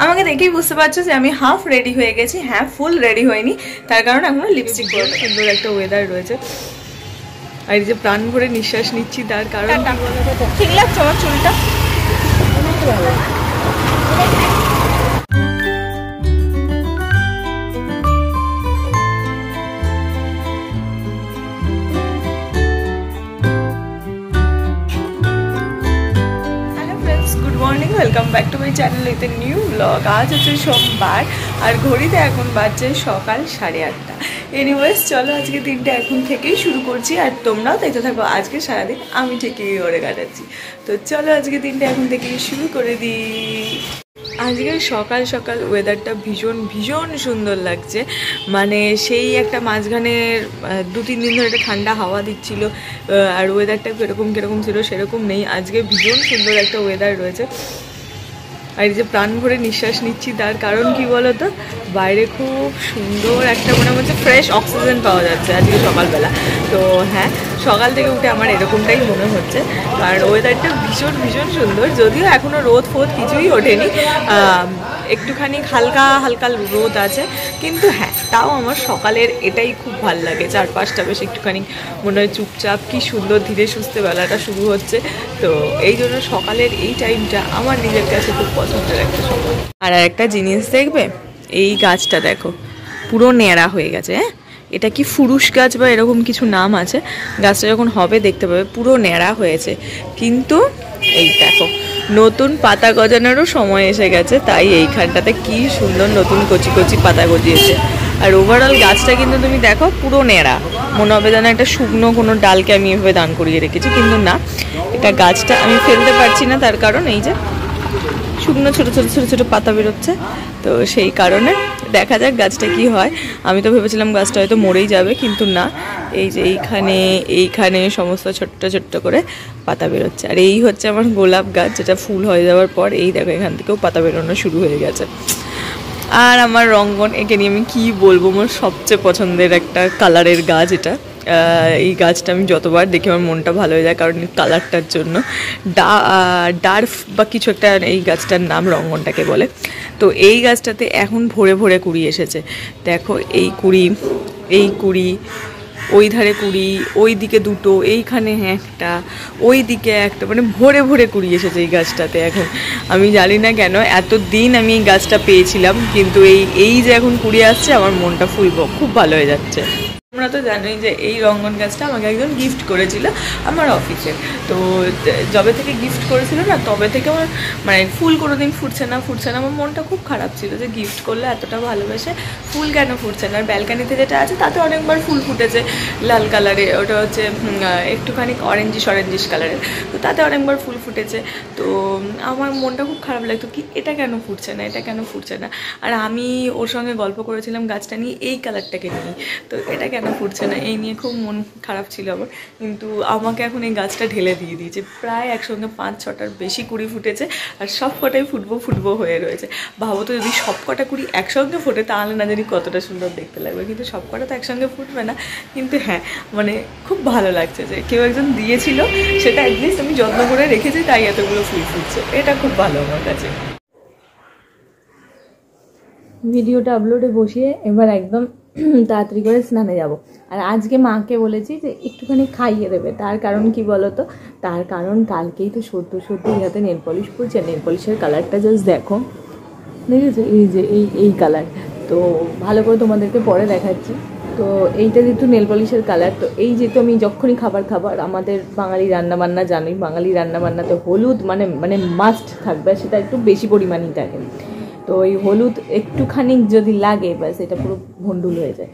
আমাকে দেখেই বুঝতে পারছো যে আমি হাফ রেডি হয়ে গেছি। হ্যাঁ, ফুল রেডি হয়নি, তার কারণ এখনো লিপস্টিক পরে। সুন্দর একটা ওয়েদার রয়েছে, আর এই যে প্রাণ ভরে নিঃশ্বাস নিচ্ছি তার কারণ ঠিক লাগছে আমার চুলটা। Welcome back to my channel with a new blog. আজ হচ্ছে সোমবার আর ঘড়িতে এখন বাজছে সকাল 8:30। এনিওয়েজ চলো আজকে দিনটা এখন থেকেই শুরু করছি, আর তোমরাও দেখতে থাকো আজকে সারাদিন আমি ঠিকই করে কাটাচ্ছি। তো চলো আজকে দিনটা এখন থেকেই শুরু করে দিই। আজকে সকাল সকাল ওয়েদারটা ভীষণ ভীষণ সুন্দর লাগছে, মানে সেই একটা মাঝখানের 2-3 দিন ধরে একটা ঠান্ডা হাওয়া দিচ্ছিল, আর ওয়েদারটা কিরকম ছিল সেরকম নেই। আজকে ভীষণ সুন্দর একটা ওয়েদার রয়েছে, আর এই যে প্রাণ ভরে নিঃশ্বাস নিচ্ছি তার কারণ কি বলতো, বাইরে খুব সুন্দর একটা মনে হচ্ছে ফ্রেশ অক্সিজেন পাওয়া যাচ্ছে আজকে সকালবেলা। তো হ্যাঁ, সকাল থেকে উঠে আমার এরকমটাই মনে হচ্ছে, কারণ ওয়েদারটা ভীষণ ভীষণ সুন্দর। যদিও এখনও রোদ ফোদ কিছুই ওঠেনি, একটুখানি হালকা হালকা রোদ আছে, কিন্তু হ্যাঁ তাও আমার সকালের এটাই খুব ভাল লাগে। চারপাশটা বেশ একটুখানি মনে হয় চুপচাপ, কি সুন্দর ধীরে সুস্থে বেলাটা শুরু হচ্ছে। তো এই জন্য সকালের এই টাইমটা আমার নিজের কাছে খুব পছন্দের একটা সময়। আর একটা জিনিস দেখবে, এই গাছটা দেখো পুরো ন্যাড়া হয়ে গেছে। হ্যাঁ, এটা কি ফুরুষ গাছ বা এরকম কিছু নাম আছে, গাছটা যখন হবে দেখতে পাবে পুরো ন্যাড়া হয়েছে, কিন্তু এই দেখো নতুন পাতা গজানোরও সময় এসে গেছে, তাই এইখানটাতে কি সুন্দর নতুন কচি কচি পাতা গজিয়েছে। আর ওভারঅল গাছটা কিন্তু তুমি দেখো পুরো ন্যাড়া, মনে হবে যেন একটা শুকনো কোনো ডালকে আমি এভাবে দান করিয়ে রেখেছি, কিন্তু না, এটা গাছটা আমি ফেলতে পারছি না, তার কারণ এই যে শুকনো ছোটো ছোটো ছোটো ছোটো পাতা বেরোচ্ছে। তো সেই কারণে দেখা যাক গাছটা কি হয়। আমি তো ভেবেছিলাম গাছটা হয়তো মরেই যাবে, কিন্তু না, এই যে এইখানে সমস্ত ছোট্ট ছোট্ট করে পাতা বেরোচ্ছে। আর এই হচ্ছে আমার গোলাপ গাছ, যেটা ফুল হয়ে যাওয়ার পর এই দেখো এখান থেকেও পাতা বেরোনো শুরু হয়ে গেছে। আর আমার রঙ্গন, একে নিয়ে আমি কী বলবো, আমার সবচেয়ে পছন্দের একটা কালারের গাছ এটা। এই গাছটা আমি যতবার দেখি আমার মনটা ভালো হয়ে যায়, কারণ কালারটার জন্য। ডার্ফ বা কিছু একটা এই গাছটার নাম, রঙ্গনটাকে বলে। তো এই গাছটাতে এখন ভরে ভরে কুড়ি এসেছে, দেখো এই কুড়ি, ওই ধারে কুড়ি, ওই দিকে দুটো, এইখানে একটা, ওই দিকে একটা, মানে ভরে ভরে কুড়ি এসেছে এই গাছটাতে এখন। আমি জানি না কেন এতদিন আমি এই গাছটা পেয়েছিলাম, কিন্তু এই যে এখন কুড়ি আসছে, আমার মনটা খুব ভালো হয়ে যাচ্ছে। তোমরা তো জানোই যে এই রঙ্গন গাছটা আমাকে একজন গিফট করেছিল আমার অফিসে। তো যবে থেকে গিফট করেছিল না, তবে থেকে আমার মানে ফুল কোনোদিন ফুটছে না, আমার মনটা খুব খারাপ ছিল যে গিফট করলে এতটা ভালোবেসে ফুল কেন ফুটছে না। আর ব্যালকানিতে যেটা আছে তাতে অনেকবার ফুল ফুটেছে লাল কালারে, ওটা হচ্ছে একটুখানি অরেঞ্জিশ কালারের, তো তাতে অনেকবার ফুল ফুটেছে। তো আমার মনটা খুব খারাপ লাগতো কি এটা কেন ফুটছে না। আর আমি ওর সঙ্গে গল্প করেছিলাম গাছটা নিয়ে, এই কালারটাকে নিয়ে, তো এটা কেন ফুটছে না এই নিয়ে খুব মন খারাপ ছিল আমার। কিন্তু আমাকে এখন এই গাছটা ঢেলে দিয়ে দিয়েছে, প্রায় একসঙ্গে 5-6টার বেশি কুড়ি ফুটেছে, আর সব কটাই ফুটবো হয়ে রয়েছে। ভাবো তো যদি সব কটা কুড়ি একসঙ্গে ফোটে তাহলে না জানি কতটা সুন্দর দেখতে লাগবে, কিন্তু সব কটা তো একসঙ্গে ফুটবে না। কিন্তু হ্যাঁ, মানে খুব ভালো লাগছে যে কেউ একজন দিয়েছিল, সেটা অ্যাটলিস্ট আমি যত্ন করে রেখেছি, তাই এতগুলো ফুল ফুটছে, এটা খুব ভালো আমার কাছে। ভিডিওটা আপলোডে বসিয়ে এবার একদম তাড়াতাড়ি করে স্নানে যাব। আর আজকে মাকে বলেছি যে একটুখানি খাইয়ে দেবে, তার কারণ কি বলো তো, তার কারণ কালকেই তো সদ্য হাতে নেল পলিশ পরছে, নেল পলিশের কালারটা জাস্ট দেখো, দেখেছো এই যে এই কালার। তো ভালো করে তোমাদেরকে পরে দেখাচ্ছি। তো এইটা যেহেতু নেল পলিশের কালার, তো এই যেহেতু আমি যখনই খাবার আমাদের বাঙালি রান্নাবান্না জানোই, বাঙালি রান্নাবান্নাতে হলুদ মানে মাস্ট থাকবে, সেটা একটু বেশি পরিমাণেই থাকে। তো ওই হলুদ একটুখানি যদি লাগে ব্যাস এটা পুরো ভন্ডুল হয়ে যায়।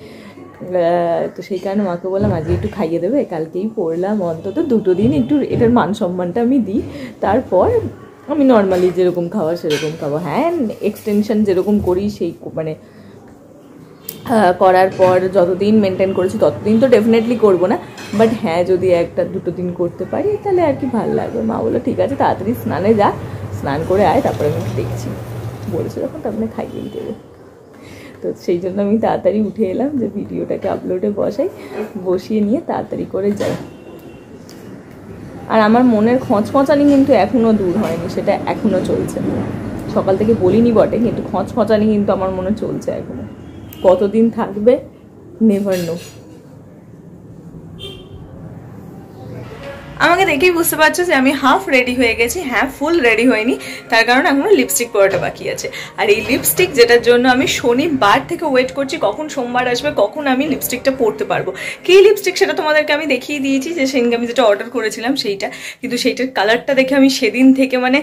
তো সেই কারণে মাকে বললাম আজকে একটু খাইয়ে দেবে, কালকেই পড়লাম, অন্তত 2 দিন একটু এটার মান সম্মানটা আমি দিই, তারপর আমি নর্মালি যেরকম খাওয়া সেরকম খাবো। হ্যাঁ, এক্সটেনশন যেরকম করি সেই মানে করার পর যতদিন মেনটেন করেছি ততদিন তো ডেফিনেটলি করবো না, বাট হ্যাঁ যদি 1-2 দিন করতে পারি তাহলে আর কি ভালো লাগবে। মা বললো ঠিক আছে তাড়াতাড়ি স্নানে যা, স্নান করে আয়, তারপরে আমি দেখছি বলেছে যখন তারপরে খাইয়েই দেবে। তো সেই জন্য আমি তাড়াতাড়ি উঠে এলাম যে ভিডিওটাকে আপলোডে বসিয়ে নিয়ে তাড়াতাড়ি করে যাই। আর আমার মনের খচখচানি কিন্তু এখনও দূর হয়নি, সেটা এখনও চলছে। সকাল থেকে বলিনি বটে, কিন্তু খঁচখঁচানি কিন্তু আমার মনে চলছে এখনো। কতদিন থাকবে নেভার নো। আমাকে দেখেই বুঝতে পারছো যে আমি হাফ রেডি হয়ে গেছি। হ্যাঁ, ফুল রেডি হয়নি, তার কারণ এখনো লিপস্টিক পরাটা বাকি আছে। আর এই লিপস্টিক যেটার জন্য আমি শনিবার থেকে ওয়েট করছি কখন সোমবার আসবে, কখন আমি লিপস্টিকটা পরতে পারবো। কী লিপস্টিক সেটা তোমাদেরকে আমি দেখিয়ে দিয়েছি, যে সেদিনকে আমি যেটা অর্ডার করেছিলাম সেইটা। কিন্তু সেইটার কালারটা দেখে আমি সেদিন থেকে মানে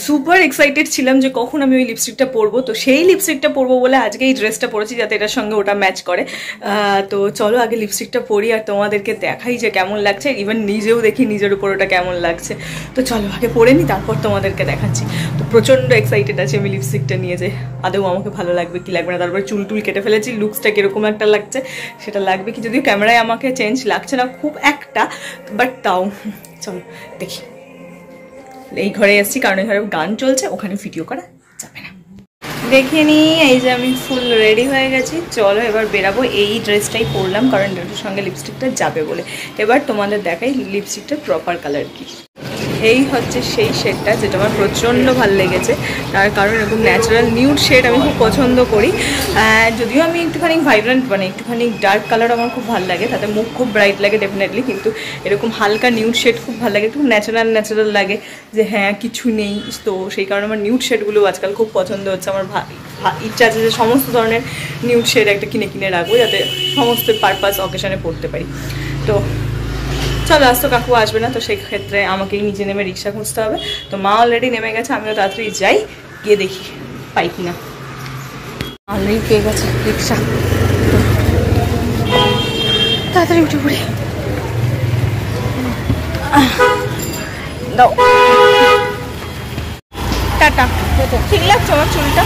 সুপার এক্সাইটেড ছিলাম যে কখন আমি ওই লিপস্টিকটা পরবো। তো সেই লিপস্টিকটা পরবো বলে আজকে এই ড্রেসটা পরেছি, যাতে এটার সঙ্গে ওটা ম্যাচ করে। তো চলো আগে লিপস্টিকটা পরি আর তোমাদেরকে দেখাই যে কেমন লাগছে। ইভেন নিজেও দেখি নিজের উপর ওটা কেমন লাগছে। তো চলো আগে পরে নি, তারপর তোমাদেরকে দেখাচ্ছি। তো প্রচন্ড এক্সাইটেড আছে আমি লিপস্টিকটা নিয়ে, যে আদৌ আমাকে ভালো লাগবে কি লাগবে না। তারপরে চুল টুল কেটে ফেলেছি, লুকসটা কিরকম একটা লাগছে সেটা লাগবে কি, যদিও ক্যামেরায় আমাকে চেঞ্জ লাগছে না খুব একটা, বাট তাও চলো দেখি। এই ঘরে এসেছি কারণ এই ঘরে গান চলছে, ওখানে ভিডিও করা যাবে না। দেখে নি, এই যে আমি ফুল রেডি হয়ে গেছি। চলো এবার বেরাবো। এই ড্রেসটাই পরলাম কারণ ড্রেসের সঙ্গে লিপস্টিকটা যাবে বলে। এবার তোমাদের দেখাই লিপস্টিকটার প্রপার কালার কি। এই হচ্ছে সেই শেডটা যেটা আমার প্রচণ্ড ভালো লেগেছে, তার কারণ এরকম ন্যাচারাল নিউড শেড আমি খুব পছন্দ করি। যদিও আমি একটুখানি ভাইব্রেন্ট মানে একটুখানি ডার্ক কালার আমার খুব ভালো লাগে, তাতে মুখ খুব ব্রাইট লাগে ডেফিনেটলি, কিন্তু এরকম হালকা নিউড শেড খুব ভালো লাগে, একটু ন্যাচারাল লাগে যে হ্যাঁ কিছু নেই। তো সেই কারণে আমার নিউড শেডগুলো আজকাল খুব পছন্দ হচ্ছে। আমার ইচ্ছা আছে যে সমস্ত ধরনের নিউড শেড একটা কিনে রাখবো, যাতে সমস্ত পারপাস অকেশনে পড়তে পারি। তো চলো, আজ তো কাকু আসবে না, তো সেই ক্ষেত্রে আমাকেই নিচে নেমে রিক্সা খুঁজতে হবে। তো মা অলরেডি নেমে গেছে, আমিও তাড়াতাড়ি যাই, গিয়ে দেখি পাই কিনা। অলরেডি পেয়ে গেছে রিক্সা, তাড়াতাড়ি উঠে পড়ি। দাও টাটা। ঠিক লাগছে আমার চুলটা?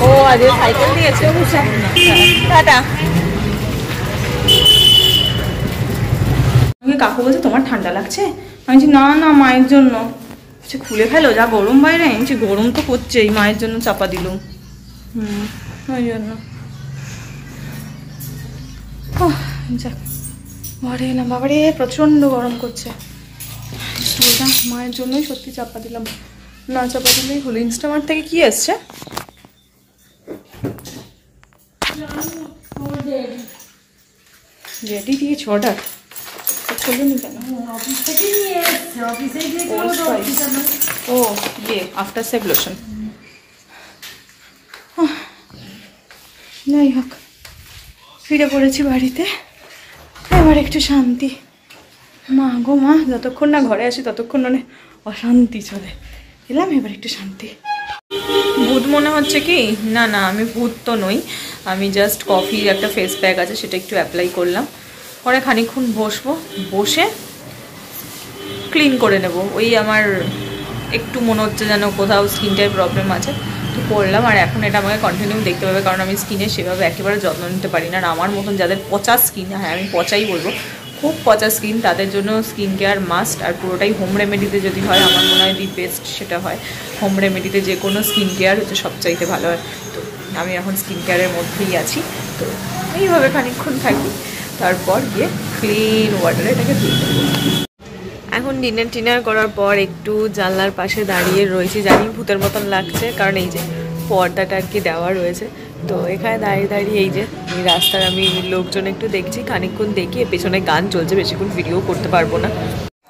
ও আজকে সাইকেল দিয়েছে। টাটা। কাকু বলছে তোমার ঠান্ডা লাগছে? আমি বলছি না না, মায়ের জন্য। সে খুলে ফেলো, যা গরম বাইরে। আমি বলছি গরম তো করছেই, মায়ের জন্য চাপা দিলুম। ওই জন্য যাক ঘরে এলাম। বাবারে প্রচণ্ড গরম করছে। চুলটা মায়ের জন্যই সত্যি চাপা দিলাম, না চাপা দিলেই হলো। ইনস্টামার্ট থেকে কি এসছে? রেডি দিয়েছ অর্ডার? চলুনি কেন? ও ইয়ে আফটার সেভ লোশন। যাই হোক, ফিরে পড়েছি বাড়িতে, এবার একটু শান্তি। মা গো মা, যতক্ষণ না ঘরে আসি ততক্ষণ মানে অশান্তি চলে। এলাম এবার একটু শান্তি। ভূত মনে হচ্ছে কি? না না, আমি ভূত তো নই। আমি জাস্ট কফির একটা ফেস প্যাক আছে, সেটা একটু অ্যাপ্লাই করলাম, পরে খানিকক্ষণ বসবো, বসে ক্লিন করে নেব। ওই আমার একটু মনে হচ্ছে যেন কোথাও স্কিনটায় প্রবলেম আছে, তো করলাম। আর এখন এটা আমাকে কন্টিনিউ দেখতে পাবে, কারণ আমি স্কিনে সেভাবে একেবারে যত্ন নিতে পারি না। আর আমার মতন যাদের পচা স্কিন, হ্যাঁ আমি পচাই বলবো, খুব পচা স্কিন, তাদের জন্য স্কিন কেয়ার মাস্ট। আর পুরোটাই হোম রেমেডিতে যদি হয়, আমার মনে হয় দি বেস্ট সেটা হয়। হোম রেমেডিতে যে কোনো স্কিন কেয়ার হচ্ছে সবচাইতে ভালো হয়। তো আমি এখন স্কিন কেয়ারের মধ্যেই আছি, তো এইভাবে খানিকক্ষণ থাকি, তারপর গিয়ে ক্লিন ওয়াটারে এটাকে ধুয়ে দেবো। এখন ডিনার করার পর একটু জানলার পাশে দাঁড়িয়ে রয়েছি। জানি ভূতের মতন লাগছে, কারণ এই যে পর্দাটা আর কি দেওয়া রয়েছে, তো এখানে দাঁড়িয়ে এই যে এই রাস্তার আমি লোকজন একটু দেখছি। খানিকক্ষণ দেখি, পেছনে গান চলছে, বেশিক্ষণ ভিডিও করতে পারবো না।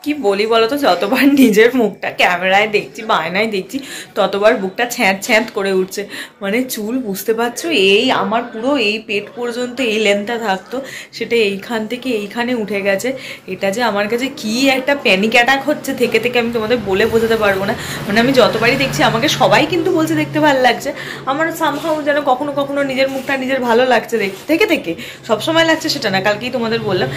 কি বলি বলো তো, যতবার নিজের মুখটা ক্যামেরায় দেখছি বা আয়নায় দেখছি, ততবার বুকটা ছ্যাঁত করে উঠছে। মানে চুল বুঝতে পারছো, এই আমার পুরো এই পেট পর্যন্ত এই লেন্থটা থাকতো, সেটা এইখান থেকে এইখানে উঠে গেছে। এটা যে আমার কাছে কি একটা প্যানিক অ্যাটাক হচ্ছে থেকে আমি তোমাদের বলে বোঝাতে পারবো না। মানে আমি যতবারই দেখছি, আমাকে সবাই কিন্তু বলছে দেখতে ভালো লাগছে, আমার সামহাও যেন কখনো কখনো নিজের মুখটা নিজের ভালো লাগছে থেকে সবসময় লাগছে সেটা না। কালকেই তোমাদের বললাম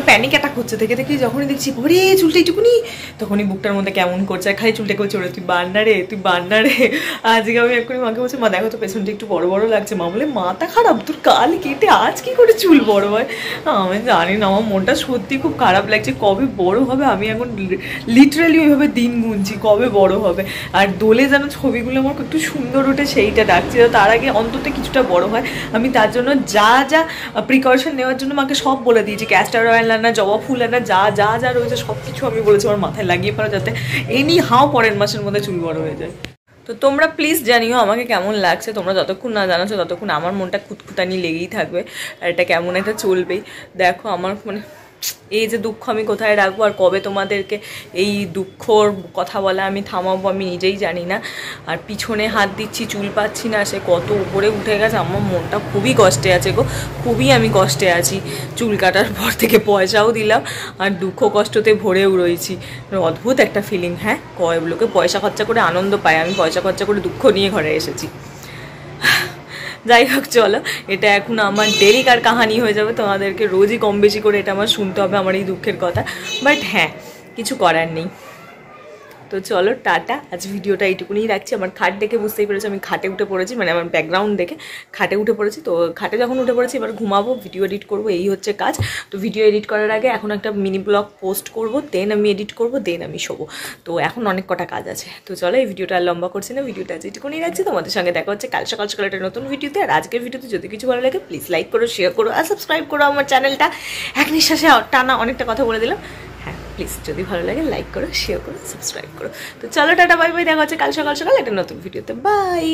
প্যানিক অ্যাটাক হচ্ছে থেকে যখনই দেখছি ওরে চুলটা এইটুকুনি, তখনই বুকটার মধ্যে কেমন করছে, আর খালি চুলটা করছে, ওরে তুই বান্না রে। আজকে আমি এক্ষুনি মাকে বলছি, মা দেখো তো পেছনটা একটু বড় বড় লাগছে। মা বলে মাথা খারাপ, তোর কাল কেটে আজ কি করে চুল বড় হয়? আমি জানি না, আমার মনটা সত্যি খুব খারাপ লাগছে। কবে বড় হবে? আমি এখন লিটারালি ওইভাবে দিন গুনছি কবে বড় হবে। আর দোলে যেন ছবিগুলো আমার একটু সুন্দর ওঠে সেইটা ডাকছি, তার আগে অন্তত কিছুটা বড় হয়। আমি তার জন্য যা প্রিকশন নেওয়ার জন্য মাকে সব বলে দিয়েছি, ক্যাস্টার অয়েল আনা, জবা ফুল আনা, যা রয়েছে সব কিছু আমি বলেছি আমার মাথায় লাগিয়ে ফেলো, যাতে এনি হাও পরের মাসের মধ্যে চুল বড় হয়ে যায়। তো তোমরা প্লিজ জানিও আমাকে কেমন লাগছে। তোমরা যতক্ষণ না জানাচ্ছো ততক্ষণ আমার মনটা খুঁতখুতানি লেগেই থাকবে, আর এটা কেমন একটা চলবেই। দেখো আমার মানে এই যে দুঃখ আমি কোথায় রাখবো, আর কবে তোমাদেরকে এই দুঃখর কথা বলা আমি থামাবো আমি নিজেই জানি না। আর পিছনে হাত দিচ্ছি, চুল পাচ্ছি না, সে কত উপরে উঠে গেছে। আমার মনটা খুবই কষ্টে আছে গো, খুবই আমি কষ্টে আছি। চুল কাটার পর থেকে পয়সাও দিলাম আর দুঃখ কষ্টতে ভরেও রয়েছি। অদ্ভুত একটা ফিলিং। হ্যাঁ, লোকে পয়সা খরচা করে আনন্দ পায়, আমি পয়সা খরচা করে দুঃখ নিয়ে ঘরে এসেছি। যাই হোক চলো, এটা এখন আমার ডেলিকার কাহানি হয়ে যাবে, তোমাদেরকে রোজই কম বেশি করে এটা আমার শুনতে হবে আমার এই দুঃখের কথা। বাট হ্যাঁ, কিছু করার নেই। তো চলো টাটা, আজ ভিডিওটা এইটুকুনি রাখছি। আমার খাট দেখে বুঝতেই পেরেছি আমি খাটে উঠে পড়েছি, মানে আমার ব্যাকগ্রাউন্ড দেখে খাটে উঠে পড়েছি। তো খাটে যখন উঠে পড়েছি এবার ঘুমাবো, ভিডিও এডিট করবো, এই হচ্ছে কাজ। তো ভিডিও এডিট করার আগে এখন একটা মিনি ব্লগ পোস্ট করবো, দেন আমি এডিট করবো, দেন আমি শোবো। তো এখন অনেক কটা কাজ আছে। তো চলো এই ভিডিওটা আর লম্বা করছি না, ভিডিওটা আজ এইটুকুনি রাখছি। তোমাদের সঙ্গে দেখা হচ্ছে কাল সকাল সকাল একটা নতুন ভিডিওতে। আর আজকের ভিডিওতে যদি কিছু ভালো লাগে প্লিজ লাইক করো, শেয়ার করো আর সাবস্ক্রাইব করো আমার চ্যানেলটা। এক নিঃশ্বাসে টানা অনেকটা কথা বলে দিলাম। হ্যাঁ প্লিজ যদি ভালো লাগে লাইক করো, শেয়ার করো, সাবস্ক্রাইব করো। তো চলো টাটা, বাই বাই, দেখা হচ্ছে কাল সকাল সকাল একটা নতুন ভিডিওতে। বাই।